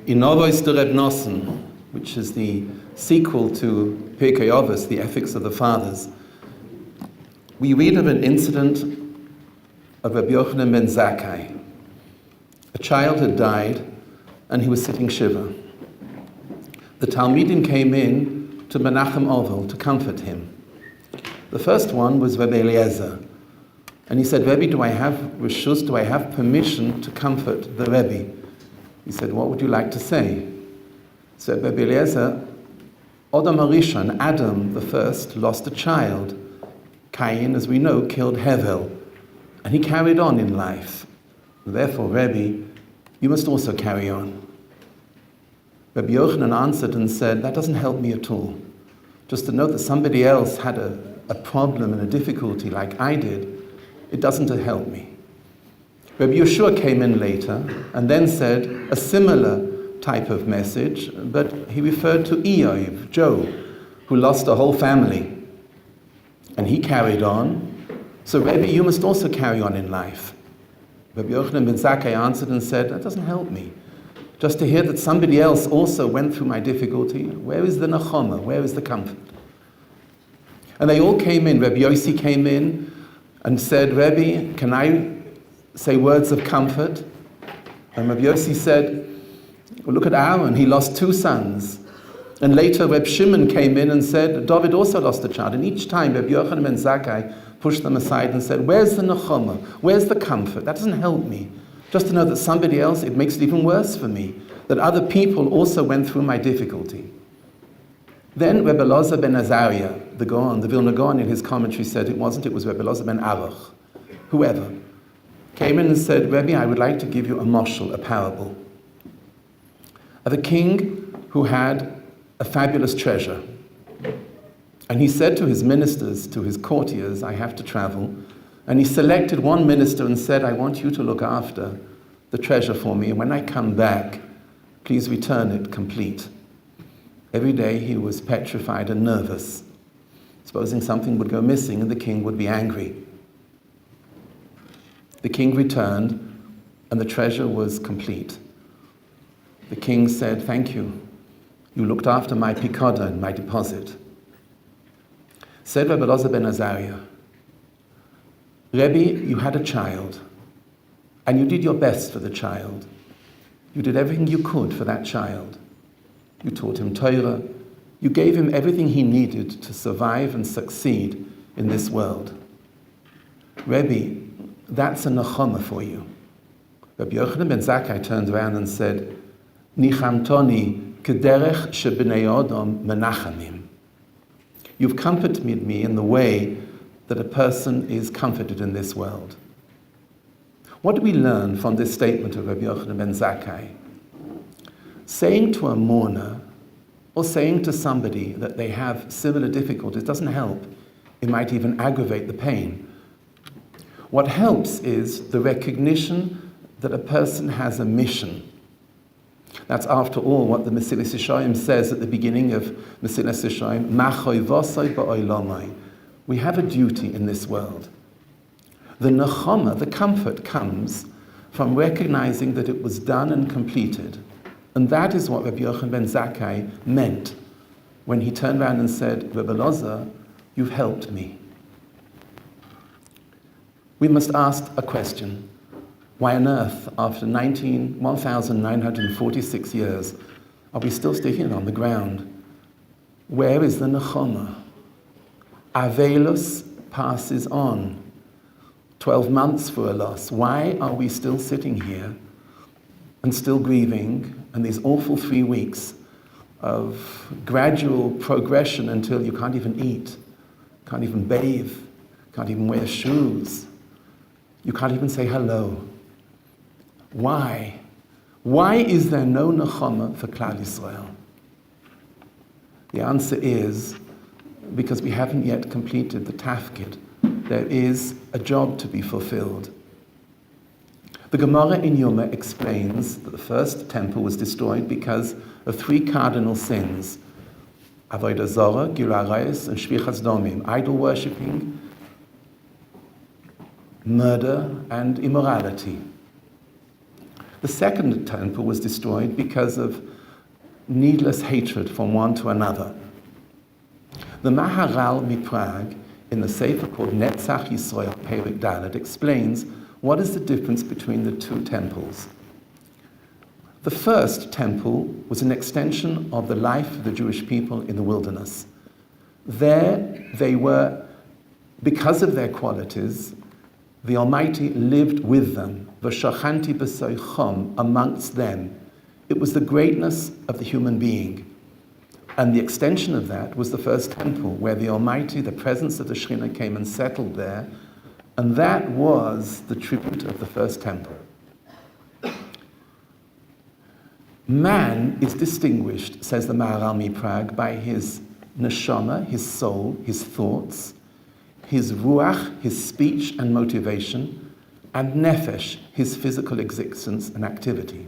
In Untitled, which is the sequel to Pirkei Avos, the Ethics of the Fathers, we read of an incident of Rabbi Yochanan ben Zakkai. A child had died, and he was sitting shiva. The Talmidim came in to Menachem Ovel to comfort him. The first one was Rabbi Eliezer, and he said, Rebbe, do I have reshus, do I have permission to comfort the Rebbe? He said, what would you like to say? Said Rabbi Eliezer, Adam Arishon, Adam the first, lost a child. Cain, as we know, killed Hevel, and he carried on in life. Therefore, Rebbe, you must also carry on. Rabbi Yochanan answered and said, that doesn't help me at all. Just to know that somebody else had a problem and a difficulty like I did, it doesn't help me. Rabbi Yeshua came in later and then said a similar type of message, but he referred to Eov, Job, who lost a whole family. And he carried on. So Rabbi, you must also carry on in life. Rabbi Yochanan ben Zakkai answered and said, that doesn't help me. Just to hear that somebody else also went through my difficulty, where is the nechama? Where is the comfort? And they all came in. Rabbi Yossi came in and said, Rebbe, can I say words of comfort? And Rabbi Yossi said, well, look at Aaron, he lost 2 sons. And later Reb Shimon came in and said, David also lost a child. And each time Rabbi Yochanan ben Zakkai pushed them aside and said, where's the nechama? Where's the comfort? That doesn't help me. Just to know that somebody else, it makes it even worse for me, that other people also went through my difficulty. Then Rebbe Elazar ben Azariah, the Gaon, the Vilna Gaon, in his commentary said it wasn't, it was Rebbe Elazar ben Aruch, whoever, came in and said, Rebbe, I would like to give you a mashal, a parable, of a king who had a fabulous treasure. And he said to his ministers, to his courtiers, I have to travel. And he selected one minister and said, I want you to look after the treasure for me. And when I come back, please return it complete. Every day he was petrified and nervous, supposing something would go missing and the king would be angry. The king returned and the treasure was complete. The king said, thank you. You looked after my pikadon, my deposit. Said Rebbe Elazar ben Azariah, Rebbe, you had a child, and you did your best for the child. You did everything you could for that child. You taught him Torah. You gave him everything he needed to survive and succeed in this world. Rebbe, that's a nechama for you. Rabbi Yochanan ben Zakkai turned around and said, Nichamtoni kederech shebnei Adam menachamim. You've comforted me in the way that a person is comforted in this world. What do we learn from this statement of Rabbi Yochanan ben Zakkai? Saying to a mourner or saying to somebody that they have similar difficulties doesn't help. It might even aggravate the pain. What helps is the recognition that a person has a mission. That's, after all, what the Mesilas Yesharim says at the beginning of Mesilas Yesharim, Machoi v'osoi ba'olamai. We have a duty in this world. The nechama, the comfort, comes from recognizing that it was done and completed. And that is what Rabbi Yochanan ben Zakkai meant when he turned around and said, Rebbe Elazar, you've helped me. We must ask a question. Why on earth, after 1,946 years, are we still sticking on the ground? Where is the nechama? Avelus passes on. 12 months for a loss. Why are we still sitting here and still grieving, and these awful 3 weeks of gradual progression until you can't even eat, can't even bathe, can't even wear shoes, you can't even say hello? Why? Why is there no nechama for Klal Yisrael? The answer is because we haven't yet completed the tafkid. There is a job to be fulfilled. The Gemara in Yoma explains that the first temple was destroyed because of 3 cardinal sins: Avodah Zarah, Gilui Arayos, and Shvichas Domim, idol worshipping, murder, and immorality. The second temple was destroyed because of needless hatred from one to another. The Maharal Miprag, in the Sefer called Netzach Yisrael Perek Dalet, explains what is the difference between the two temples. The first temple was an extension of the life of the Jewish people in the wilderness. There they were, because of their qualities, the Almighty lived with them, v'shachanti b'soichom, amongst them. It was the greatness of the human being. And the extension of that was the first temple, where the Almighty, the presence of the Shekhinah, came and settled there. And that was the tribute of the first temple. Man is distinguished, says the Maharal Miprag, by his neshama, his soul, his thoughts, his ruach, his speech and motivation, and nefesh, his physical existence and activity.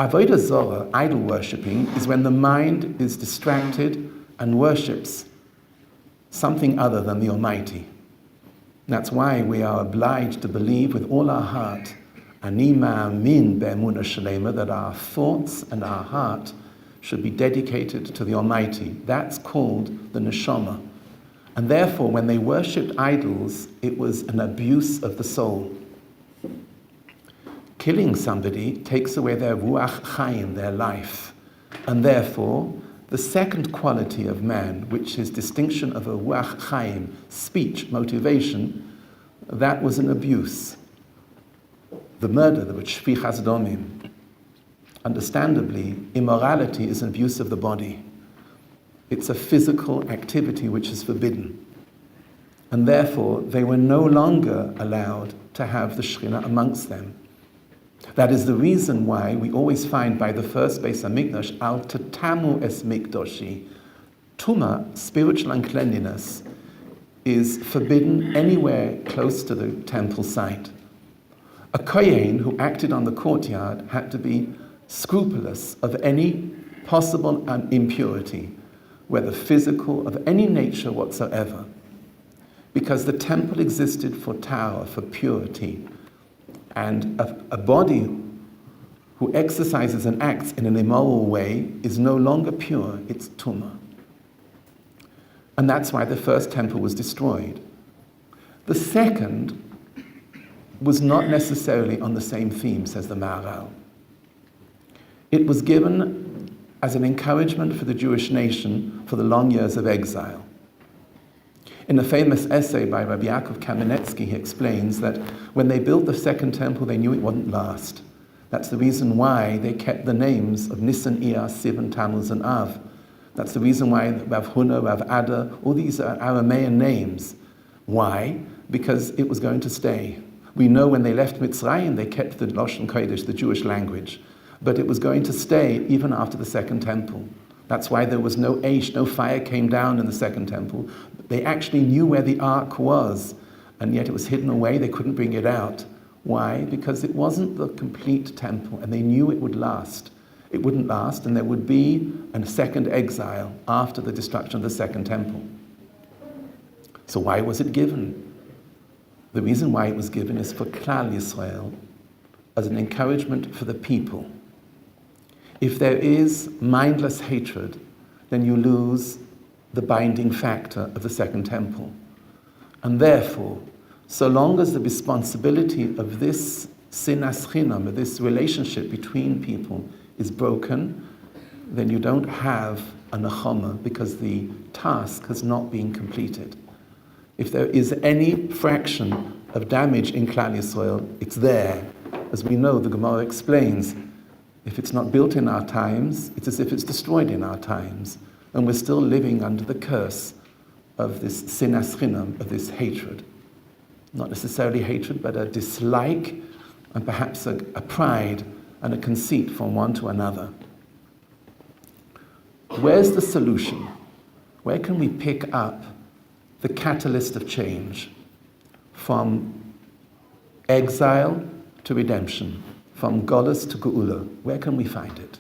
Avodah Zorah, idol worshipping, is when the mind is distracted and worships something other than the Almighty. That's why we are obliged to believe with all our heart, Ani ma'amin be'emunah shalema, that our thoughts and our heart should be dedicated to the Almighty. That's called the neshama. And therefore, when they worshipped idols, it was an abuse of the soul. Killing somebody takes away their ruach chaim, their life. And therefore, the second quality of man, which is distinction of a ruach chaim, speech, motivation, that was an abuse. The murder, the shfichas domim. Understandably, immorality is an abuse of the body. It's a physical activity which is forbidden. And therefore, they were no longer allowed to have the Shekhinah amongst them. That is the reason why we always find by the first Beis HaMikdash, al tatamu es mikdoshi, Tuma, spiritual uncleanliness, is forbidden anywhere close to the temple site. A kohen who acted on the courtyard had to be scrupulous of any possible impurity, whether physical, of any nature whatsoever, because the temple existed for tahara, for purity, and a body who exercises and acts in an immoral way is no longer pure, it's tumah. And that's why the first temple was destroyed. The second was not necessarily on the same theme, says the Maharal. It was given as an encouragement for the Jewish nation for the long years of exile. In a famous essay by Rabbi Yaakov Kamenetsky, he explains that when they built the second temple, they knew it wouldn't last. That's the reason why they kept the names of Nisan, Iyar, Sivan, Tammuz, and Av. That's the reason why Rav Huna, Rav Ada, all these are Aramean names. Why? Because it was going to stay. We know when they left Mitzrayim, they kept the Lashon Kodesh, the Jewish language. But it was going to stay even after the second temple. That's why there was no Aish, no fire came down in the second temple. They actually knew where the ark was, and yet it was hidden away, they couldn't bring it out. Why? Because it wasn't the complete temple, and they knew it would last. It wouldn't last, and there would be a second exile after the destruction of the second temple. So why was it given? The reason why it was given is for Klal Yisrael, as an encouragement for the people. If there is mindless hatred, then you lose the binding factor of the second temple. And therefore, so long as the responsibility of this sinas chinam, of this relationship between people, is broken, then you don't have a nechama because the task has not been completed. If there is any fraction of damage in Klal Yisrael, it's there. As we know, the Gemara explains, if it's not built in our times, it's as if it's destroyed in our times. And we're still living under the curse of this sinas chinam, of this hatred. Not necessarily hatred, but a dislike and perhaps a pride and a conceit from one to another. Where's the solution? Where can we pick up the catalyst of change from exile to redemption, from Golus to Geula? Where can we find it?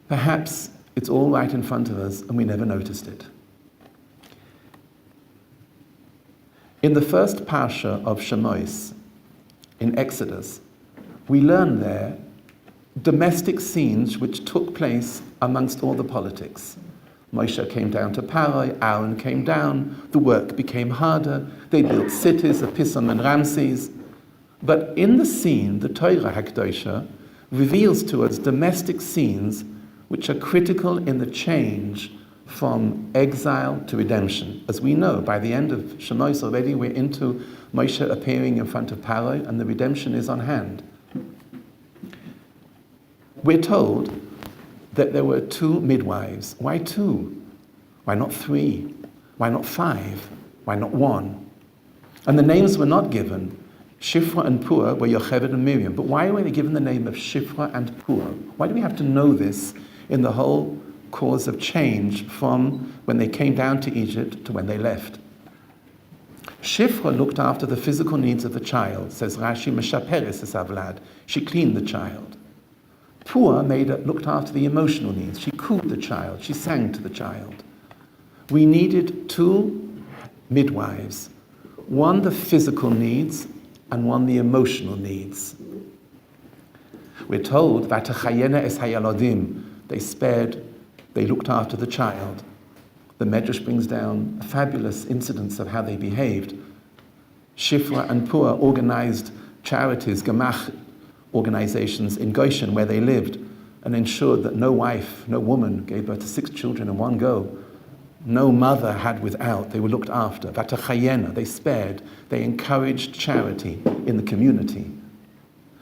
Perhaps it's all right in front of us and we never noticed it. In the first parsha of Shemos, in Exodus, we learn there domestic scenes which took place amongst all the politics. Moshe came down to Paro, Aaron came down, the work became harder, they built cities of Pithom and Ramses. But in the scene, the Torah HaKadosha reveals to us domestic scenes which are critical in the change from exile to redemption. As we know, by the end of Shemos already, we're into Moshe appearing in front of Paro, and the redemption is on hand. We're told that there were 2 midwives. Why 2? Why not 3? Why not 5? Why not 1? And the names were not given. Shifra and Pua were Yocheved and Miriam. But why were they given the name of Shifra and Pua? Why do we have to know this in the whole cause of change from when they came down to Egypt to when they left? Shifra looked after the physical needs of the child, says Rashi, Meshaperes es Avlad. She cleaned the child. Pua looked after the emotional needs. She cooed the child. She sang to the child. We needed 2 midwives. One the physical needs and one the emotional needs. We're told that they looked after the child. The Medrash brings down a fabulous incidents of how they behaved. Shifra and Pua organized charities, Gemach organizations in Goshen where they lived, and ensured that no wife, no woman gave birth to 6 children in one go. No mother had without. They were looked after. Vatachayena, they spared. They encouraged charity in the community.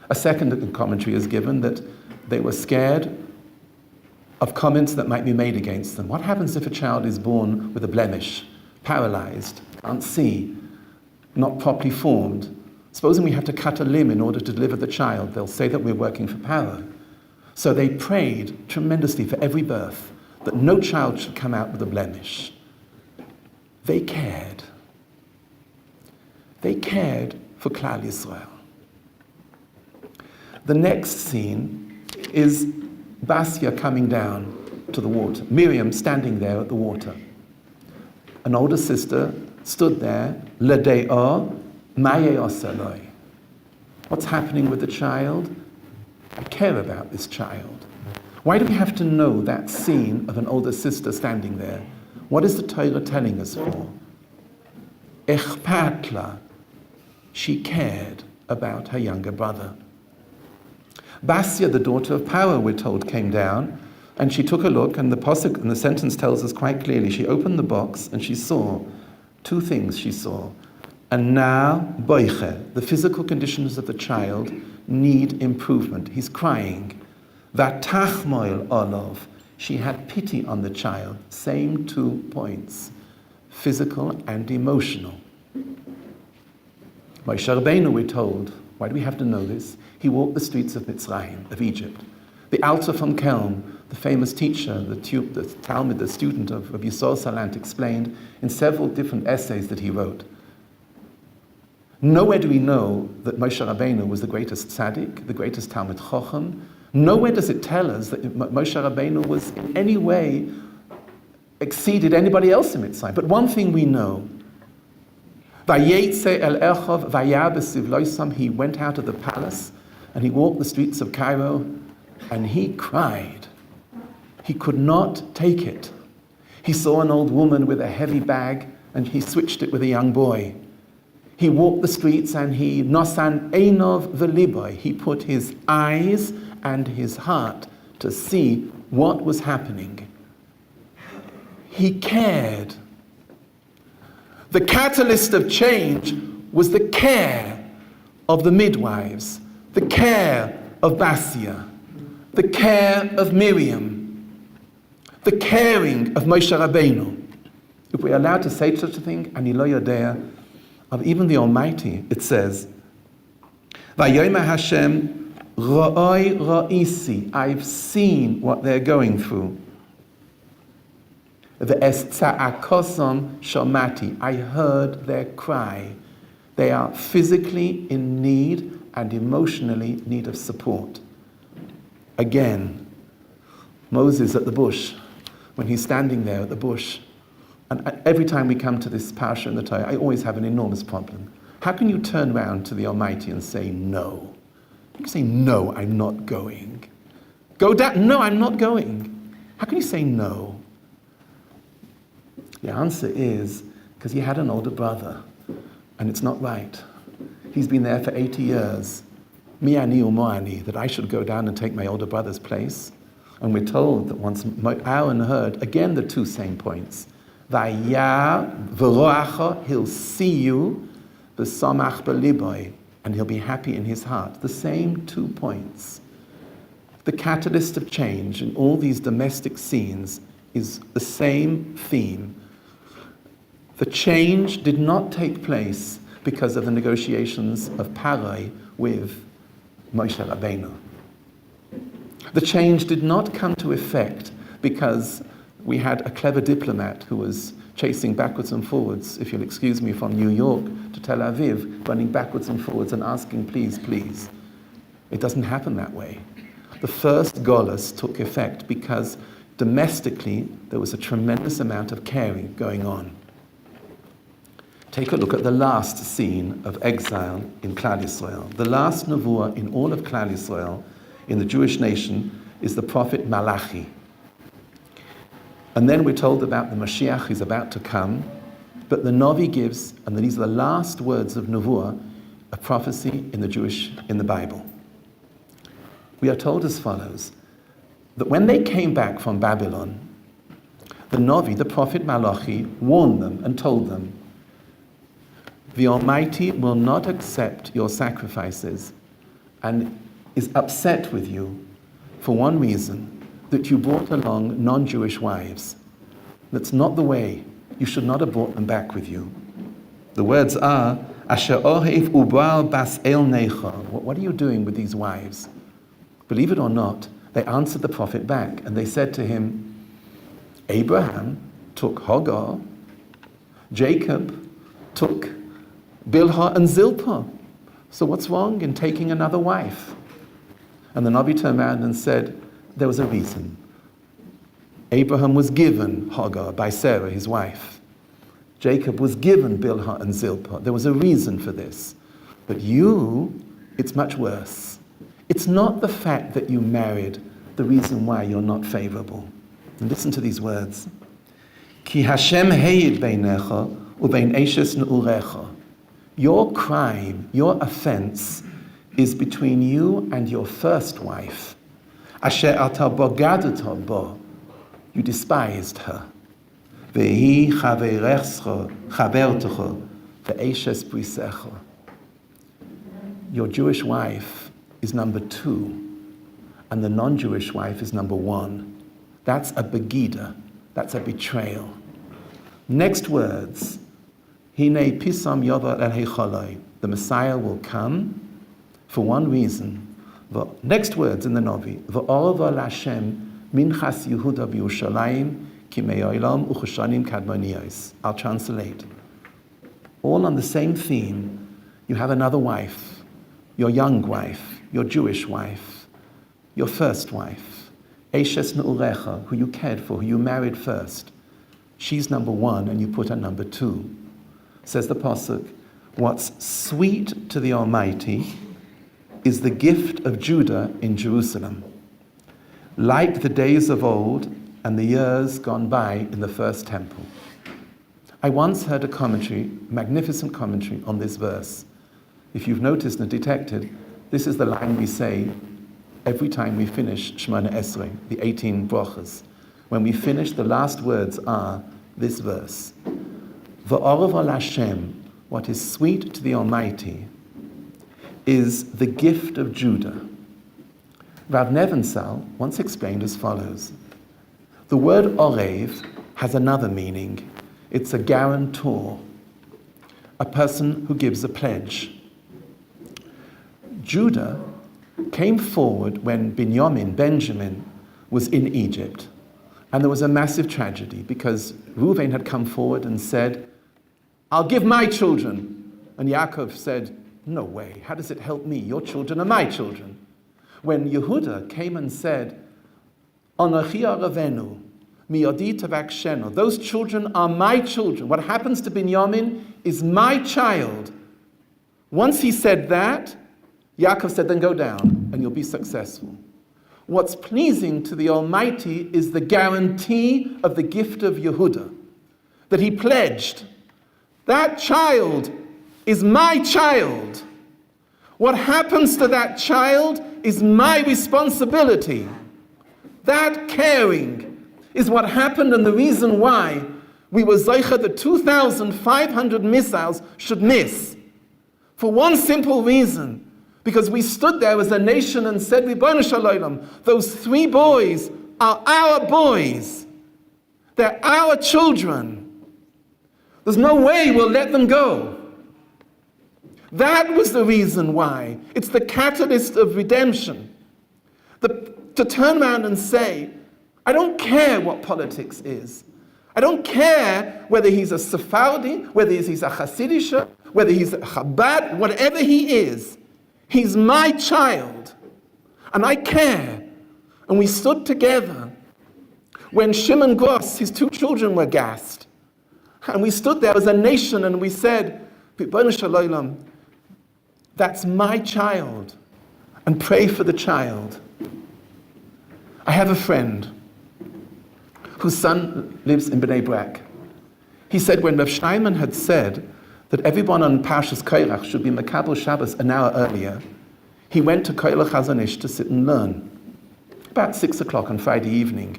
A second commentary is given that they were scared of comments that might be made against them. What happens if a child is born with a blemish, paralyzed, can't see, not properly formed? Supposing we have to cut a limb in order to deliver the child, they'll say that we're working for Paro. So they prayed tremendously for every birth, that no child should come out with a blemish. They cared. They cared for Klal Yisrael. The next scene is Basia coming down to the water, Miriam standing there at the water. An older sister stood there, L'de'or, Maye Osaloi. What's happening with the child? I care about this child. Why do we have to know that scene of an older sister standing there? What is the Torah telling us for? Echpatla. She cared about her younger brother. Basia, the daughter of Paro, we're told, came down, and she took a look, and the pasuk and the sentence tells us quite clearly. She opened the box and she saw 2 things. She saw, and now boiche, the physical conditions of the child need improvement. He's crying. Vatachmoil olov, she had pity on the child. Same 2 points, physical and emotional. Moshe Rabbeinu, we're told, why do we have to know this? He walked the streets of Mitzrayim, of Egypt. The Alter from Kelm, the famous teacher, the Talmud, the student of Yisrael Salant, explained in several different essays that he wrote. Nowhere do we know that Moshe Rabbeinu was the greatest tzaddik, the greatest Talmud Chochem. Nowhere does it tell us that Moshe Rabbeinu was in any way exceeded anybody else in Mitzrayim. But one thing we know, Vayetze el Echov Vayah b'sivloisam, he went out of the palace and he walked the streets of Cairo and he cried. He could not take it. He saw an old woman with a heavy bag and he switched it with a young boy. He walked the streets and he nosan einov v'liboy. He put his eyes and his heart to see what was happening. He cared. The catalyst of change was the care of the midwives, the care of Basia, the care of Miriam, the caring of Moshe Rabbeinu. If we're allowed to say such a thing, Ani lo yodea, of even the Almighty, it says, Vayomer Hashem, Ro'oi ro'isi, I've seen what they're going through. Ve'es tza'akosom shomati, I heard their cry. They are physically in need and emotionally in need of support. Again, Moses at the bush, when he's standing there at the bush, and every time we come to this parasha in the Torah, I always have an enormous problem. How can you turn around to the Almighty and say no? You can say, no, I'm not going. Go down. No, I'm not going. How can you say no? The answer is because he had an older brother, and it's not right. He's been there for 80 years. Mi ani umo ani, that I should go down and take my older brother's place. And we're told that once Aaron heard, again the two same points. Vayya v'roacha, he'll see you, v'samach b'liboy, and he'll be happy in his heart. The same 2 points. The catalyst of change in all these domestic scenes is the same theme. The change did not take place because of the negotiations of Parai with Moshe Rabbeinu. The change did not come to effect because we had a clever diplomat who was chasing backwards and forwards, if you'll excuse me, from New York to Tel Aviv, running backwards and forwards and asking, please, please. It doesn't happen that way. The first Golus took effect because domestically there was a tremendous amount of caring going on. Take a look at the last scene of exile in Klal Yisrael. The last Nevuah in all of Klal Yisrael, in the Jewish nation, is the prophet Malachi. And then we're told about the Mashiach who's about to come, but the Navi gives, and these are the last words of Nevuah, a prophecy in the Bible. We are told as follows, that when they came back from Babylon, the Navi, the prophet Malachi, warned them and told them, the Almighty will not accept your sacrifices and is upset with you for one reason, that you brought along non-Jewish wives. That's not the way. You should not have brought them back with you. The words are, Asher ohev ubal bas el necha. What are you doing with these wives? Believe it or not, they answered the prophet back and they said to him, Abraham took Hagar, Jacob took Bilhah and Zilpah. So what's wrong in taking another wife? And the Navi turned around and said, there was a reason. Abraham was given Hagar by Sarah, his wife. Jacob was given Bilhah and Zilpah. There was a reason for this. But you, it's much worse. It's not the fact that you married the reason why you're not favorable. And listen to these words. Ki Hashem heyid beinecha ubein eshes ne'urecha. Your crime, your offense, is between you and your first wife. Asher ata bogadet bo, you despised her. Vehi chaverecha chabertecha ve'eshes brisecha. Your Jewish wife is number 2, and the non-Jewish wife is number 1. That's a begida. That's a betrayal. Next words. Hine pisam yovar el hecholoi. The Messiah will come for one reason. The next words in the Navi. V'orva l'Hashem minchas Yehuda b'Yushalayim ki me'olam uchoshanim kadmoniyos. I'll translate. All on the same theme. You have another wife, your young wife, your Jewish wife, your first wife, Eshes Ne'urecha, who you cared for, who you married first. She's number 1 and you put her number 2. Says the Pasuk, what's sweet to the Almighty is the gift of Judah in Jerusalem, like the days of old and the years gone by in the first temple. I once heard a commentary, magnificent commentary on this verse. If you've noticed and detected, this is the line we say every time we finish Shemona Esrei, the 18 brachas. When we finish, the last words are this verse. V'orov al Hashem, what is sweet to the Almighty, is the gift of Judah. Rav Nevensal once explained as follows. The word orev has another meaning. It's a guarantor, a person who gives a pledge. Judah came forward when Benjamin, was in Egypt. And there was a massive tragedy because Reuven had come forward and said, I'll give my children. And Yaakov said, no way, how does it help me? Your children are my children. When Yehuda came and said, Anochi aravenu, miyodi tavakshenu, those children are my children. What happens to Binyamin is my child. Once he said that, Yaakov said, then go down and you'll be successful. What's pleasing to the Almighty is the guarantee of the gift of Yehuda, that he pledged, that child is my child. What happens to that child is my responsibility. That caring is what happened, and the reason why we were zeicha the 2,500 missiles should miss. For one simple reason, because we stood there as a nation and said, Ribono Shel Olam, those 3 boys are our boys. They're our children. There's no way we'll let them go. That was the reason why. It's the catalyst of redemption. To turn around and say, I don't care what politics is. I don't care whether he's a Sephardi, whether he's a Hasidisha, whether he's a Chabad, whatever he is. He's my child. And I care. And we stood together when Shimon Gross, his 2 children, were gassed. And we stood there as a nation and we said, Ribono Shel Olam, that's my child. And pray for the child. I have a friend whose son lives in Bnei Brak. He said when Rav Steinman had said that everyone on Parshas Korach should be Makabel Shabbos an hour earlier, he went to Koil Chazon Ish to sit and learn. About 6 o'clock on Friday evening.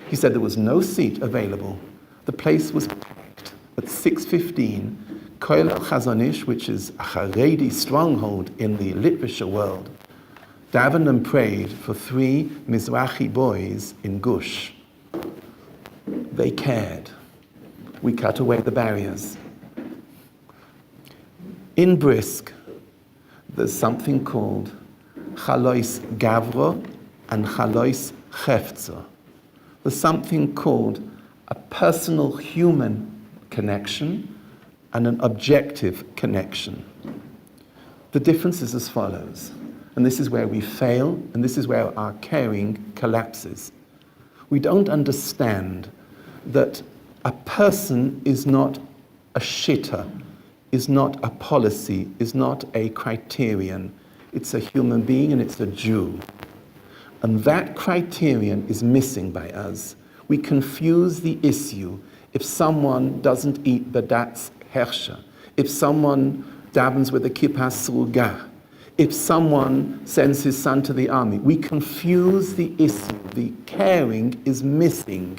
He said there was no seat available. The place was packed. At 6:15, Koil Chazon Ish, which is a Haredi stronghold in the Litvisher world, davened and prayed for 3 Mizrahi boys in Gush. They cared. We cut away the barriers. In Brisk, there's something called Chalois Gavro and Chalois Chefzo. There's something called a personal human connection and an objective connection. The difference is as follows, and this is where we fail, and this is where our caring collapses. We don't understand that a person is not a shitta, is not a policy, is not a criterion. It's a human being and it's a Jew. And that criterion is missing by us. We confuse the issue. If someone doesn't eat Badatz Hersha, if someone davens with a kippah surga, if someone sends his son to the army, we confuse the issue. The caring is missing.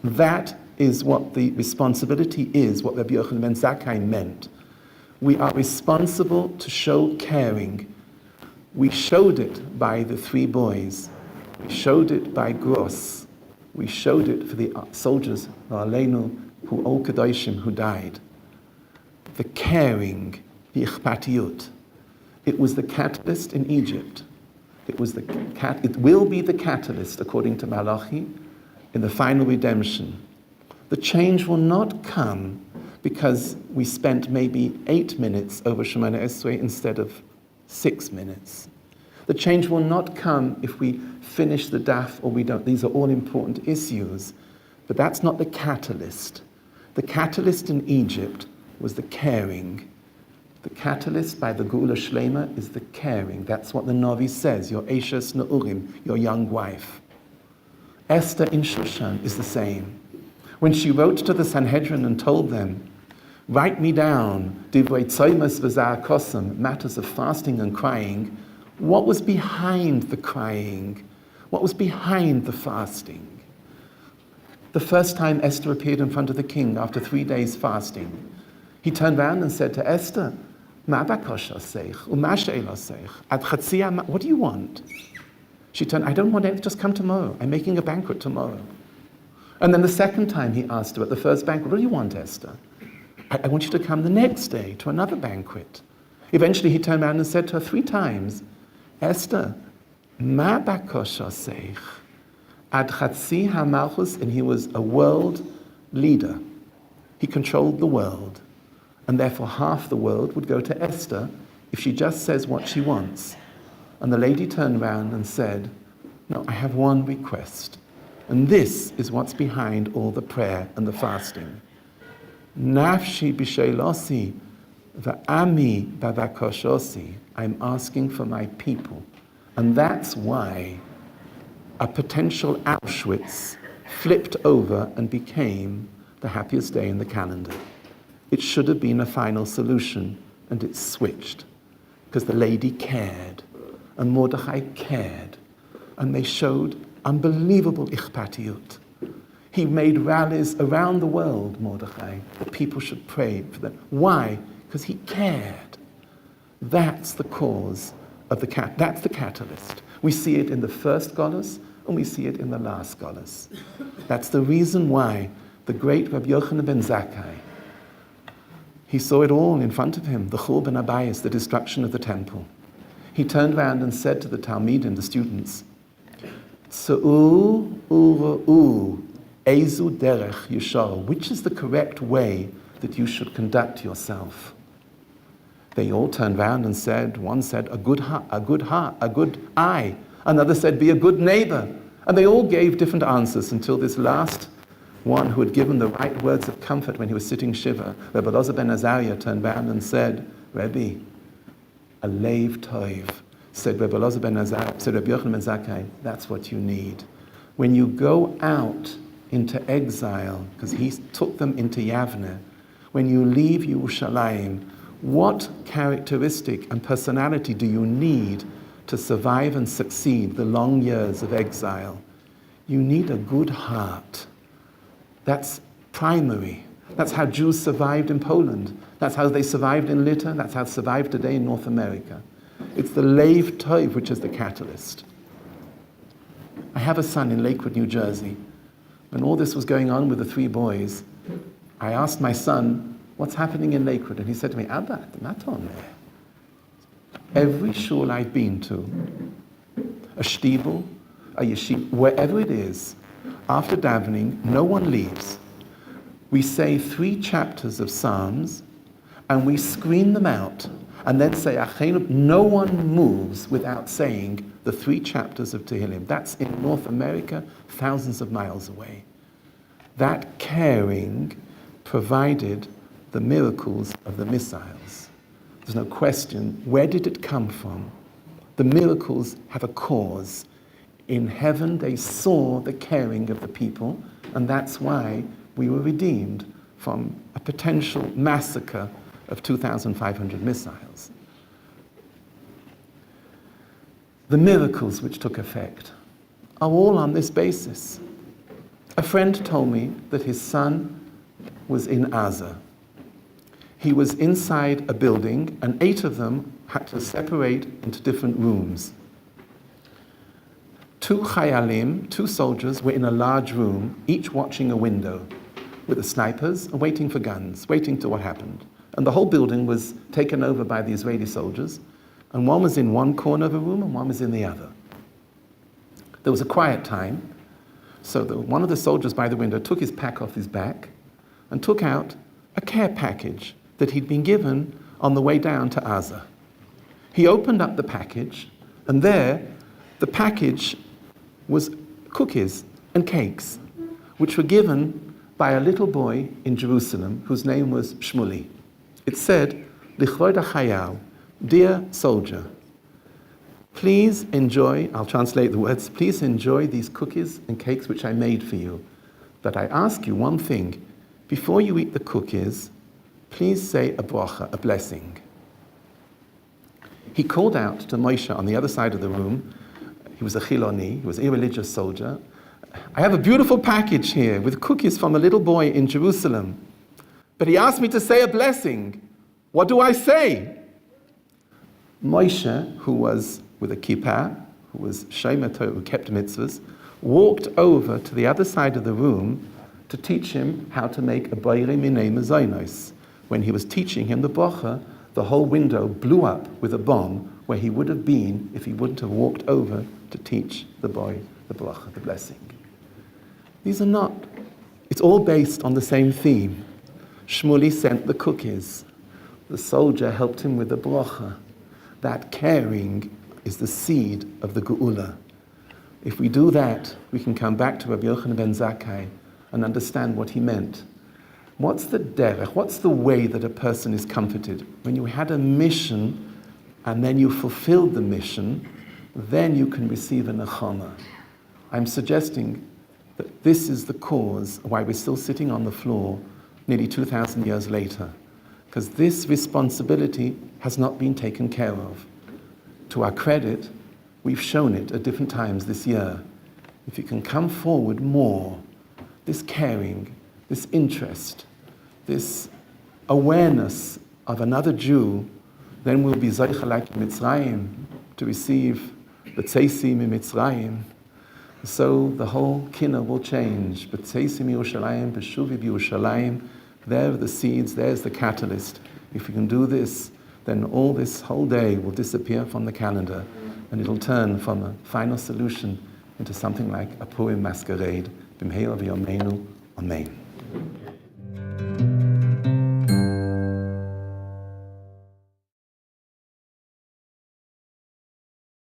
That is what the responsibility is, what Rabbi Yochanan ben Zakkai meant. We are responsible to show caring. We showed it by the 3 boys. We showed it by Gross. We showed it for the soldiers, Aleinu, who all Kedoshim, who died. The caring, the ichpatiyut. It was the catalyst in Egypt. It will be the catalyst, according to Malachi, in the final redemption. The change will not come because we spent maybe 8 minutes over Shemona Esrei instead of 6 minutes. The change will not come if we finish the daf or we don't. These are all important issues, but that's not the catalyst. The catalyst in Egypt was the caring. The catalyst by the Geula Shlema is the caring. That's what the Navi says, your Eshes Na'urim, your young wife. Esther in Shushan is the same. When she wrote to the Sanhedrin and told them, write me down, Divrei Tzoymas v'Zar Kosam, matters of fasting and crying, what was behind the crying? What was behind the fasting? The first time Esther appeared in front of the king after 3 days fasting, he turned around and said to Esther, what do you want? She turned, I don't want anything, just come tomorrow. I'm making a banquet tomorrow. And then the second time he asked her at the first banquet, what do you want, Esther? I want you to come the next day to another banquet. Eventually he turned around and said to her 3 times, Esther, ma bakoshaseich ad chatzi hamalchus, and he was a world leader. He controlled the world. And therefore half the world would go to Esther if she just says what she wants. And the lady turned around and said, no, I have one request. And this is what's behind all the prayer and the fasting. Nafshi b'sheilasi V'ami bavakoshosi, I'm asking for my people. And that's why a potential Auschwitz flipped over and became the happiest day in the calendar. It should have been a final solution, and it switched. Because the lady cared, and Mordechai cared, and they showed unbelievable ichpatiyut. He made rallies around the world, Mordechai, that people should pray for them. Why? Because he cared. That's the cause of that's the catalyst. We see it in the first Golus, and we see it in the last Golus. That's the reason why the great Rabbi Yochanan ben Zakkai, he saw it all in front of him, the Churban Abayis, the destruction of the temple. He turned around and said to the Talmidim, the students, Tsa'u ura'u ezu derech yishar, which is the correct way that you should conduct yourself? They all turned around and said, one said, a good heart, a good eye. Another said, be a good neighbor. And they all gave different answers until this last one who had given the right words of comfort when he was sitting Shiva, Rabbi Elazar ben Azariah, turned around and said, Rebbe, a leiv toiv. Said Rabbi Elazar ben Azariah, said Rabbi Yochanan ben Zakkai, that's what you need. When you go out into exile, because he took them into Yavne, when you leave Yerushalayim, what characteristic and personality do you need to survive and succeed the long years of exile? You need a good heart. That's primary. That's how Jews survived in Poland. That's how they survived in Lita. That's how they survived today in North America. It's the leiv toiv which is the catalyst. I have a son in Lakewood, New Jersey. When all this was going on with the 3 boys, I asked my son, what's happening in Lakewood? And he said to me, Abba, not on there. Every shul I've been to, a shtibel, a yeshiva, wherever it is, after davening, no one leaves. We say 3 chapters of Psalms, and we screen them out, and then say, no one moves without saying the 3 chapters of Tehillim. That's in North America, thousands of miles away. That caring provided the miracles of the missiles. There's no question, where did it come from? The miracles have a cause. In heaven, they saw the caring of the people, and that's why we were redeemed from a potential massacre of 2,500 missiles. The miracles which took effect are all on this basis. A friend told me that his son was in Gaza. He was inside a building, and 8 of them had to separate into different rooms. 2 chayalim, 2 soldiers, were in a large room, each watching a window, with the snipers and waiting for guns, waiting to what happened. And the whole building was taken over by the Israeli soldiers, and one was in one corner of a room and one was in the other. There was a quiet time, so one of the soldiers by the window took his pack off his back and took out a care package that he'd been given on the way down to Gaza. He opened up the package, and there, the package was cookies and cakes, which were given by a little boy in Jerusalem whose name was Shmuli. It said, Lichvod HaChayal, dear soldier, please enjoy, I'll translate the words, please enjoy these cookies and cakes which I made for you. But I ask you one thing, before you eat the cookies, please say a bracha, a blessing. He called out to Moshe on the other side of the room. He was a Chiloni, he was an irreligious soldier. I have a beautiful package here with cookies from a little boy in Jerusalem. But he asked me to say a blessing. What do I say? Moshe, who was with a kippah, who was Shomer Torah, who kept mitzvahs, walked over to the other side of the room to teach him how to make a boire minei mezainos. When he was teaching him the bracha, the whole window blew up with a bomb where he would have been if he wouldn't have walked over to teach the boy the bracha, the blessing. These are not, it's all based on the same theme. Shmuli sent the cookies. The soldier helped him with the bracha. That caring is the seed of the geula. If we do that, we can come back to Rabbi Yochanan ben Zakkai and understand what he meant. What's the derech? What's the way that a person is comforted? When you had a mission and then you fulfilled the mission, then you can receive a nechama. I'm suggesting that this is the cause why we're still sitting on the floor nearly 2,000 years later, because this responsibility has not been taken care of. To our credit, we've shown it at different times this year. If you can come forward more, this caring, this interest, this awareness of another Jew, then we'll be Zaycha like Mitzrayim to receive B'tzeisi mi Mitzrayim. So the whole kinna will change. B'tzeisi mi Yerushalayim, B'shuvi b'Yerushalayim. There are the seeds, there's the catalyst. If we can do this, then all this whole day will disappear from the calendar and it'll turn from a final solution into something like a Purim masquerade. B'mheira v'yomeinu, Amen.